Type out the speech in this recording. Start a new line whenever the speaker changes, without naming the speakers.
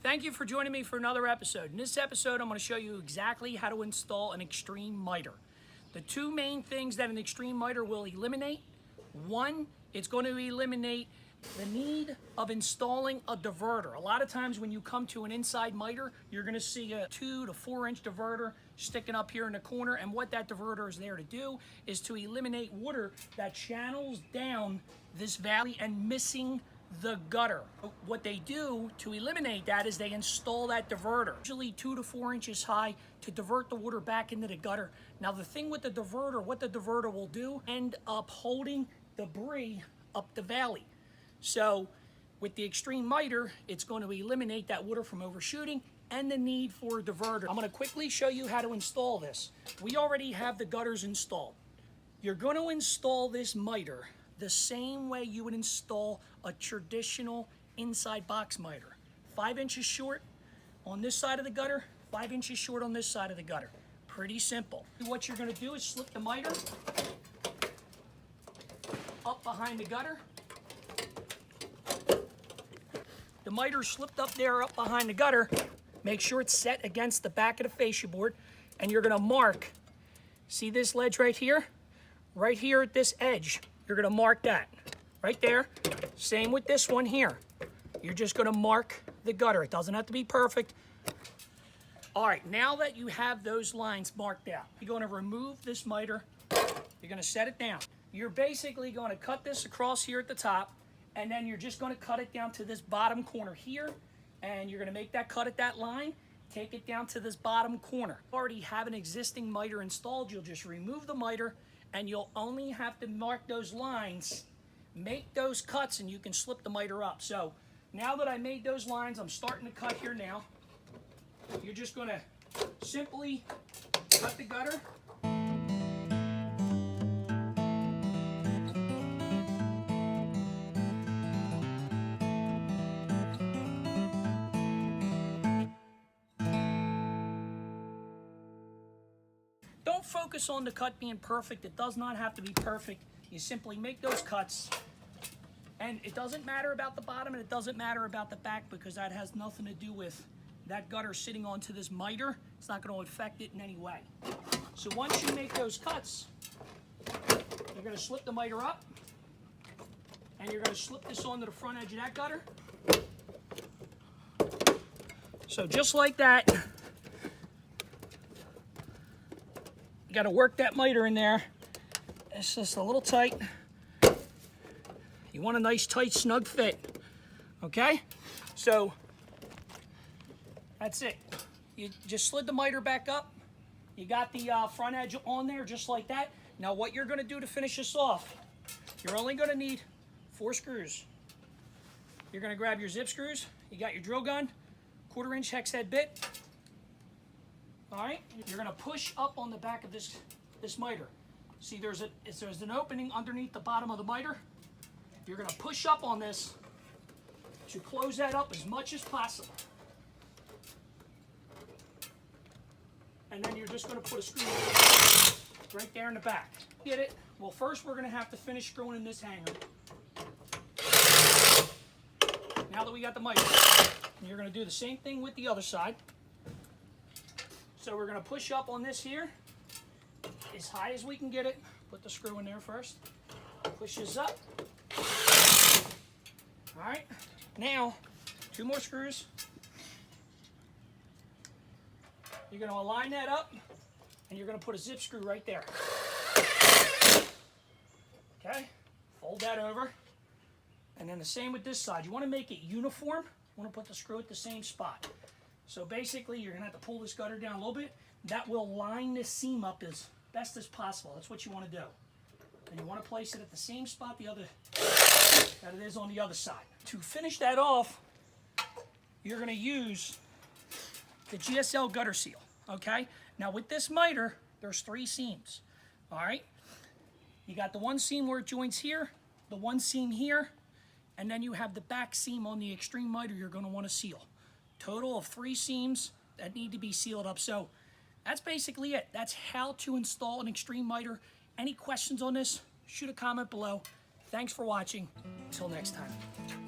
Thank you for joining me for another episode. In this episode, I'm going to show you exactly how to install an extreme miter. The two main things that an extreme miter will eliminate: one, it's going to eliminate the need of installing a diverter. A lot of times when you come to an inside miter, you're going to see a 2 to 4 inch diverter sticking up here in the corner, and what that diverter is there to do is to eliminate water that channels down this valley and missing the gutter. What they do to eliminate that is they install that diverter, usually 2 to 4 inches high, to divert the water back into the gutter. Now the thing with the diverter, what the diverter will do, end up holding debris up the valley. So with the extreme miter, it's going to eliminate that water from overshooting and the need for a diverter. I'm going to quickly show you how to install this. We already have the gutters installed. You're going to install this miter the same way you would install a traditional inside box miter. 5 inches short on this side of the gutter, 5 inches short on this side of the gutter. Pretty simple. What you're going to do is slip the miter up behind the gutter. The miter slipped up there, up behind the gutter. Make sure it's set against the back of the fascia board, and you're going to mark. See this ledge right here? Right here at this edge. You're going to mark that right there. Same with this one here. You're just going to mark the gutter. It doesn't have to be perfect. All right, now that you have those lines marked out, you're going to remove this miter. You're going to set it down. You're basically going to cut this across here at the top, and then you're just going to cut it down to this bottom corner here, and you're going to make that cut at that line, take it down to this bottom corner. You already have an existing miter installed. You'll just remove the miter, and you'll only have to mark those lines, make those cuts, and you can slip the miter up. So now that I made those lines, I'm starting to cut here now. You're just going to simply cut the gutter. Don't focus on the cut being perfect. It does not have to be perfect. You simply make those cuts, and it doesn't matter about the bottom and it doesn't matter about the back, because that has nothing to do with that gutter sitting onto this miter. It's not going to affect it in any way. So once you make those cuts, you're going to slip the miter up, and you're going to slip this onto the front edge of that gutter. So just like that. You got to work that miter in there. It's just a little tight. You want a nice, tight, snug fit. Okay? So that's it. You just slid the miter back up. You got the front edge on there just like that. Now what you're going to do to finish this off, you're only going to need 4 screws. You're going to grab your zip screws. You got your drill gun, 1/4 inch hex head bit. All right, you're going to push up on the back of this miter. See, there's an opening underneath the bottom of the miter. You're going to push up on this to close that up as much as possible. And then you're just going to put a screw right there in the back. Get it? Well, first we're going to have to finish screwing in this hanger. Now that we got the miter, you're going to do the same thing with the other side. So we're going to push up on this here as high as we can get it. Put the screw in there first. Push this up. All right. Now, 2 more screws. You're going to align that up, and you're going to put a zip screw right there. Okay. Fold that over. And then the same with this side. You want to make it uniform. You want to put the screw at the same spot. So basically, you're going to have to pull this gutter down a little bit. That will line this seam up as best as possible. That's what you want to do. And you want to place it at the same spot that it is on the other side. To finish that off, you're going to use the GSL gutter seal. Okay? Now with this miter, there's 3 seams. All right? You got the one seam where it joins here, the one seam here, and then you have the back seam on the extreme miter you're going to want to seal. Total of 3 seams that need to be sealed up. So that's basically it. That's how to install an extreme miter. Any questions on this, shoot a comment below. Thanks for watching. Until next time.